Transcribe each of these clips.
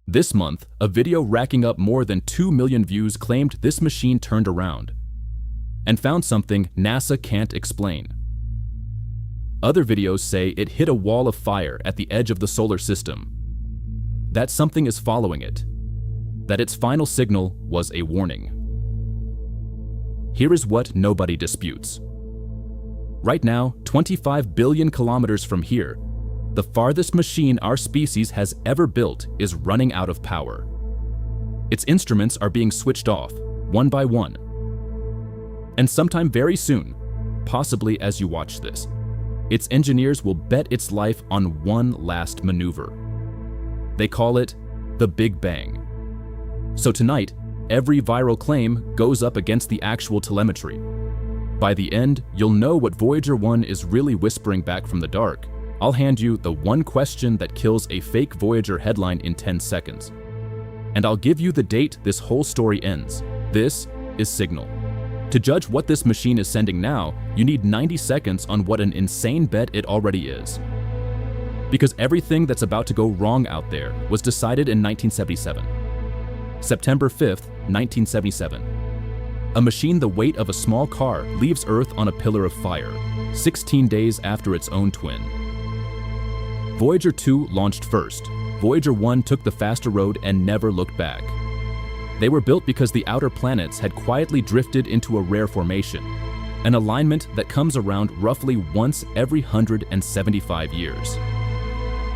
This month, a video racking up more than 2 million views claimed this machine turned around and found something NASA can't explain. Other videos say it hit a wall of fire at the edge of the solar system, that something is following it, that its final signal was a warning. Here is what nobody disputes. Right now, 25 billion kilometers from here, the farthest machine our species has ever built is running out of power. Its instruments are being switched off, one by one. And sometime very soon, possibly as you watch this, its engineers will bet its life on one last maneuver. They call it the Big Bang. So tonight, every viral claim goes up against the actual telemetry. By the end, you'll know what Voyager 1 is really whispering back from the dark. I'll hand you the one question that kills a fake Voyager headline in 10 seconds. And I'll give you the date this whole story ends. This is Signal. To judge what this machine is sending now, you need 90 seconds on what an insane bet it already is. Because everything that's about to go wrong out there was decided in 1977. September 5th, 1977. A machine the weight of a small car leaves Earth on a pillar of fire, 16 days after its own twin. Voyager 2 launched first. Voyager 1 took the faster road and never looked back. They were built because the outer planets had quietly drifted into a rare formation, an alignment that comes around roughly once every 175 years,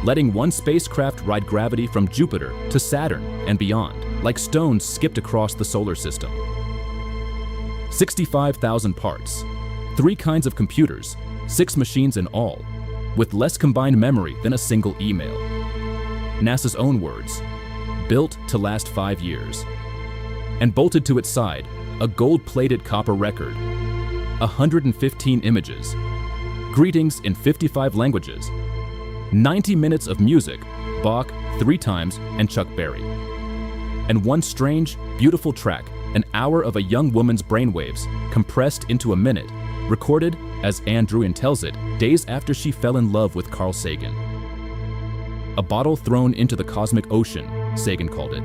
letting one spacecraft ride gravity from Jupiter to Saturn and beyond, like stones skipped across the solar system. 65,000 parts, 3 kinds of computers, 6 machines in all, with less combined memory than a single email. NASA's own words, built to last 5 years. And bolted to its side, a gold-plated copper record, 115 images, greetings in 55 languages, 90 minutes of music, Bach 3 times and Chuck Berry. And one strange, beautiful track, an hour of a young woman's brainwaves compressed into a minute, recorded, as Anne Druyan tells it, days after she fell in love with Carl Sagan. A bottle thrown into the cosmic ocean, Sagan called it.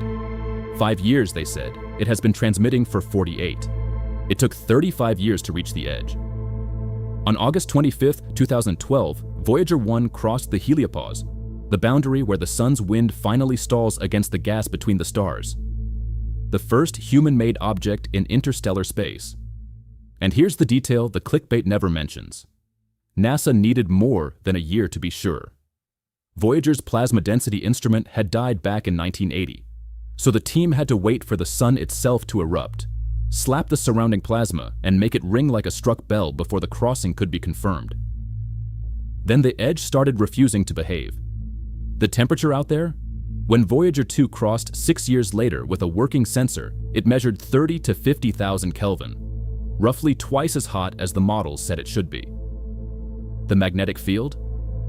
5 years, they said. It has been transmitting for 48. It took 35 years to reach the edge. On August 25, 2012, Voyager 1 crossed the heliopause, the boundary where the sun's wind finally stalls against the gas between the stars. The first human-made object in interstellar space. And here's the detail the clickbait never mentions. NASA needed more than a year to be sure. Voyager's plasma density instrument had died back in 1980. So the team had to wait for the sun itself to erupt, slap the surrounding plasma, and make it ring like a struck bell before the crossing could be confirmed. Then the Edge started refusing to behave. The temperature out there? When Voyager 2 crossed 6 years later with a working sensor, it measured 30 to 50,000 Kelvin, roughly twice as hot as the models said it should be. The magnetic field?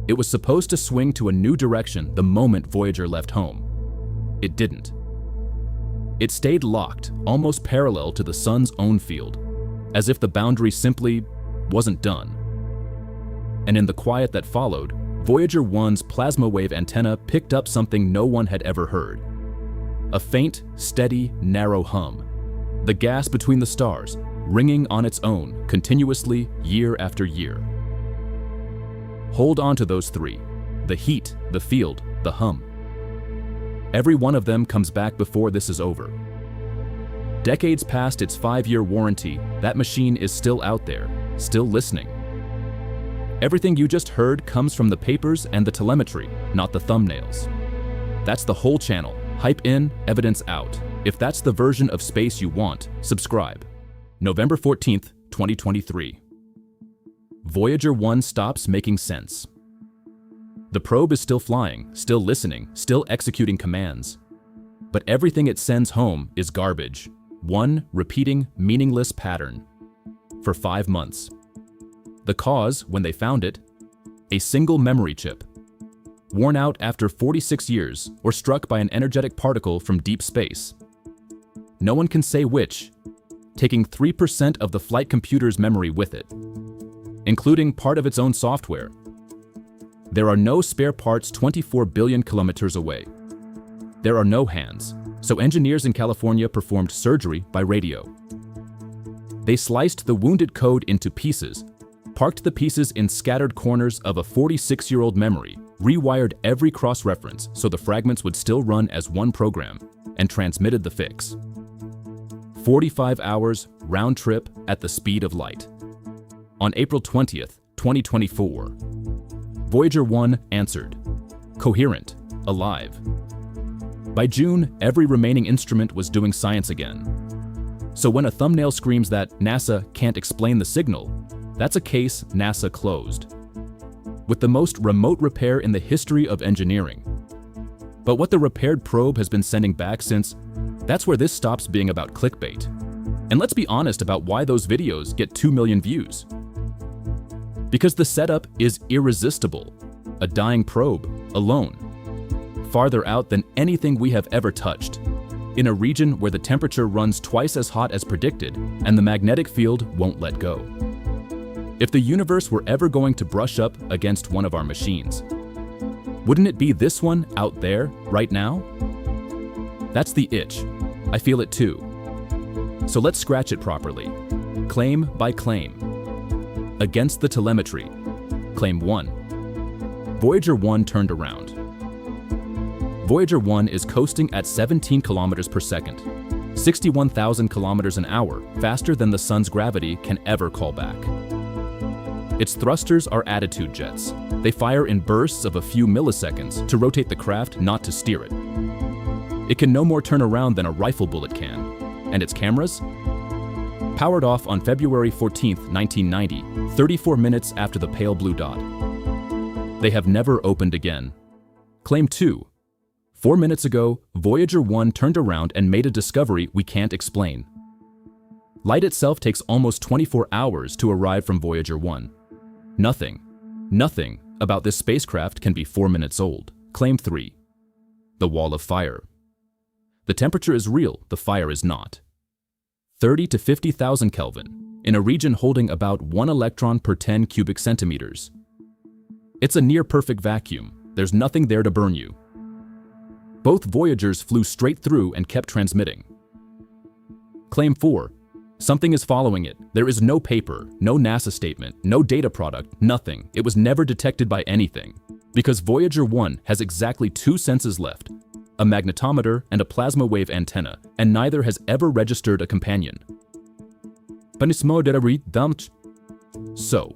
It was supposed to swing to a new direction the moment Voyager left home. It didn't. It stayed locked, almost parallel to the sun's own field, as if the boundary simply wasn't done. And in the quiet that followed, Voyager 1's plasma wave antenna picked up something no one had ever heard. A faint, steady, narrow hum. The gas between the stars, ringing on its own, continuously, year after year. Hold on to those 3. The heat, the field, the hum. Every one of them comes back before this is over. Decades past its 5-year warranty, that machine is still out there, still listening. Everything you just heard comes from the papers and the telemetry, not the thumbnails. That's the whole channel. Hype in, evidence out. If that's the version of space you want, subscribe. November 14th, 2023. Voyager 1 stops making sense. The probe is still flying, still listening, still executing commands. But everything it sends home is garbage. One repeating, meaningless pattern. For 5 months. The cause, when they found it, a single memory chip. Worn out after 46 years, or struck by an energetic particle from deep space. No one can say which, taking 3% of the flight computer's memory with it, including part of its own software. There are no spare parts 24 billion kilometers away. There are no hands, so engineers in California performed surgery by radio. They sliced the wounded code into pieces, parked the pieces in scattered corners of a 46-year-old memory, rewired every cross-reference so the fragments would still run as one program, and transmitted the fix. 45 hours round trip at the speed of light. On April 20th, 2024, Voyager 1 answered, coherent, alive. By June, every remaining instrument was doing science again. So when a thumbnail screams that NASA can't explain the signal, that's a case NASA closed. With the most remote repair in the history of engineering. But what the repaired probe has been sending back since, that's where this stops being about clickbait. And let's be honest about why those videos get 2 million views. Because the setup is irresistible. A dying probe, alone. Farther out than anything we have ever touched. In a region where the temperature runs twice as hot as predicted and the magnetic field won't let go. If the universe were ever going to brush up against one of our machines, wouldn't it be this one out there, right now? That's the itch. I feel it too. So let's scratch it properly. Claim by claim. Against the telemetry. Claim 1. Voyager 1 turned around. Voyager 1 is coasting at 17 kilometers per second, 61,000 kilometers an hour, faster than the sun's gravity can ever call back. Its thrusters are attitude jets. They fire in bursts of a few milliseconds to rotate the craft, not to steer it. It can no more turn around than a rifle bullet can. And its cameras? Powered off on February 14, 1990, 34 minutes after the pale blue dot. They have never opened again. Claim 2. 4 minutes ago, Voyager 1 turned around and made a discovery we can't explain. Light itself takes almost 24 hours to arrive from Voyager 1. Nothing about this spacecraft can be 4 minutes old. Claim 3. The wall of fire. The temperature is real, the fire is not. 30 to 50,000 Kelvin, in a region holding about 1 electron per 10 cubic centimeters. It's a near-perfect vacuum. There's nothing there to burn you. Both Voyagers flew straight through and kept transmitting. Claim 4. Something is following it. There is no paper, no NASA statement, no data product, nothing. It was never detected by anything. Because Voyager 1 has exactly 2 senses left, a magnetometer and a plasma wave antenna, and neither has ever registered a companion. So,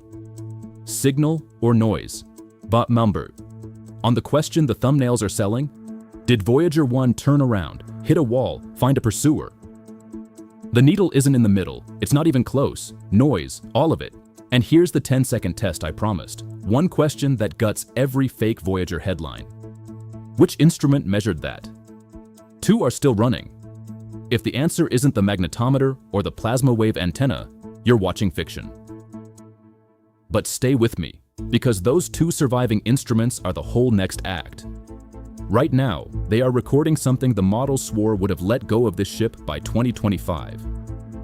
signal or noise? But number. On the question the thumbnails are selling, did Voyager 1 turn around, hit a wall, find a pursuer? The needle isn't in the middle, it's not even close. Noise, all of it. And here's the 10-second test I promised. One question that guts every fake Voyager headline. Which instrument measured that? 2 are still running. If the answer isn't the magnetometer or the plasma wave antenna, you're watching fiction. But stay with me, because those 2 surviving instruments are the whole next act. Right now, they are recording something the model swore would have let go of this ship by 2025.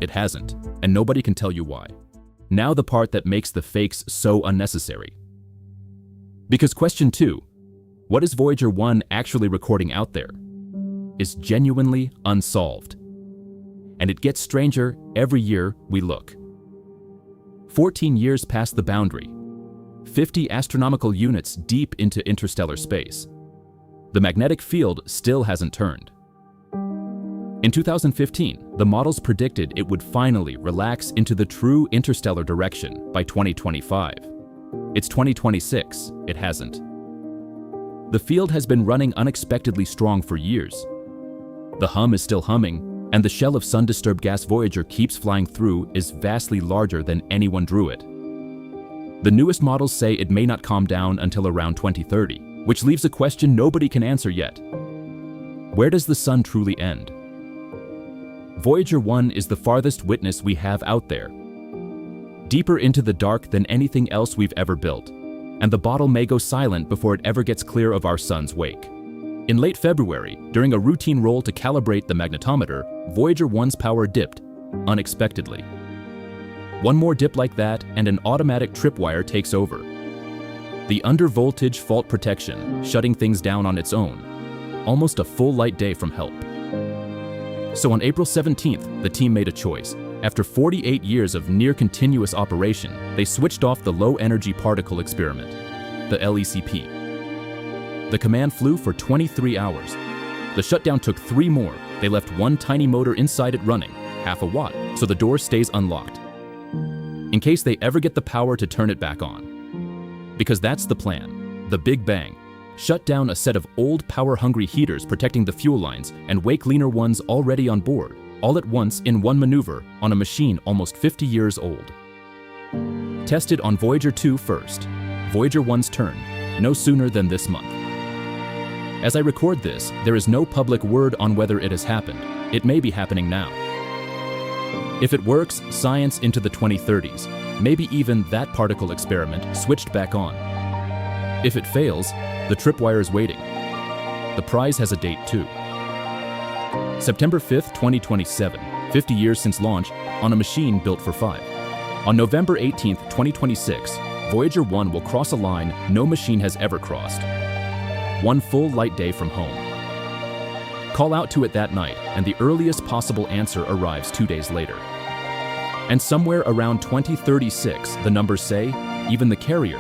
It hasn't, and nobody can tell you why. Now the part that makes the fakes so unnecessary. Because question 2, what is Voyager 1 actually recording out there, is genuinely unsolved. And it gets stranger every year we look. 14 years past the boundary, 50 astronomical units deep into interstellar space. The magnetic field still hasn't turned. In 2015, the models predicted it would finally relax into the true interstellar direction by 2025. It's 2026, it hasn't. The field has been running unexpectedly strong for years. The hum is still humming, and the shell of sun-disturbed gas Voyager keeps flying through is vastly larger than anyone drew it. The newest models say it may not calm down until around 2030, which leaves a question nobody can answer yet. Where does the sun truly end? Voyager 1 is the farthest witness we have out there. Deeper into the dark than anything else we've ever built, and the bottle may go silent before it ever gets clear of our sun's wake. In late February, during a routine roll to calibrate the magnetometer, Voyager 1's power dipped, unexpectedly. One more dip like that and an automatic tripwire takes over. The under-voltage fault protection, shutting things down on its own, almost a full light day from help. So on April 17th, the team made a choice. After 48 years of near-continuous operation, they switched off the low-energy particle experiment, the LECP. The command flew for 23 hours. The shutdown took 3 more. They left one tiny motor inside it running, half a watt, so the door stays unlocked, in case they ever get the power to turn it back on. Because that's the plan, the Big Bang. Shut down a set of old power-hungry heaters protecting the fuel lines and way cleaner ones already on board, all at once in one maneuver on a machine almost 50 years old. Tested on Voyager 2 first, Voyager 1's turn, no sooner than this month. As I record this, there is no public word on whether it has happened. It may be happening now. If it works, science into the 2030s, maybe even that particle experiment switched back on. If it fails, the tripwire is waiting. The prize has a date too. September 5th, 2027, 50 years since launch, on a machine built for 5. On November 18th, 2026, Voyager 1 will cross a line no machine has ever crossed. 1 full light day from home. Call out to it that night, and the earliest possible answer arrives 2 days later. And somewhere around 2036, the numbers say, even the carrier,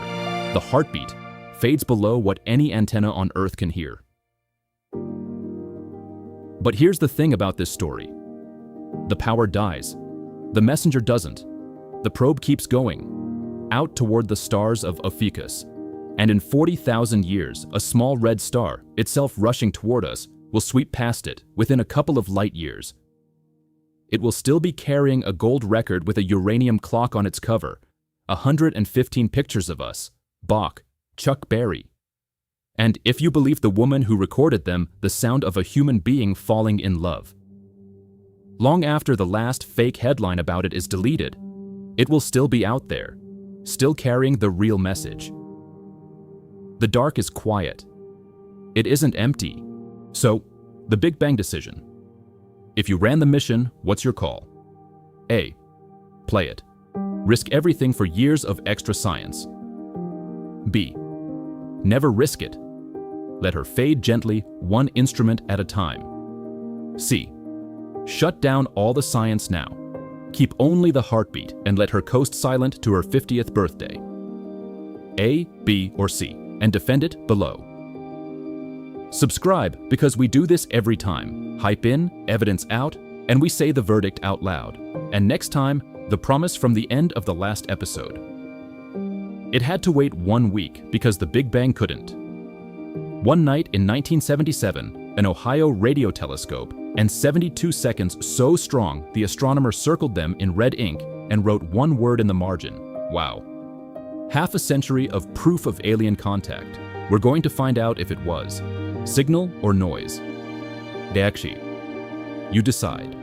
the heartbeat, fades below what any antenna on Earth can hear. But here's the thing about this story. The power dies. The messenger doesn't. The probe keeps going, out toward the stars of Ophiuchus. And in 40,000 years, a small red star, itself rushing toward us, will sweep past it within a couple of light years. It will still be carrying a gold record with a uranium clock on its cover, 115 pictures of us, Bach, Chuck Berry. And if you believe the woman who recorded them, the sound of a human being falling in love. Long after the last fake headline about it is deleted, it will still be out there, still carrying the real message. The dark is quiet. It isn't empty. So, the Big Bang decision. If you ran the mission, what's your call? A. Play it. Risk everything for years of extra science. B. Never risk it. Let her fade gently, one instrument at a time. C. Shut down all the science now. Keep only the heartbeat and let her coast silent to her 50th birthday. A, B, or C, and defend it below. Subscribe because we do this every time. Hype in, evidence out, and we say the verdict out loud. And next time, the promise from the end of the last episode. It had to wait 1 week because the Big Bang couldn't. One night in 1977, an Ohio radio telescope, and 72 seconds so strong the astronomer circled them in red ink and wrote one word in the margin. Wow. Half a century of proof of alien contact. We're going to find out if it was signal or noise. Daakshi. You decide.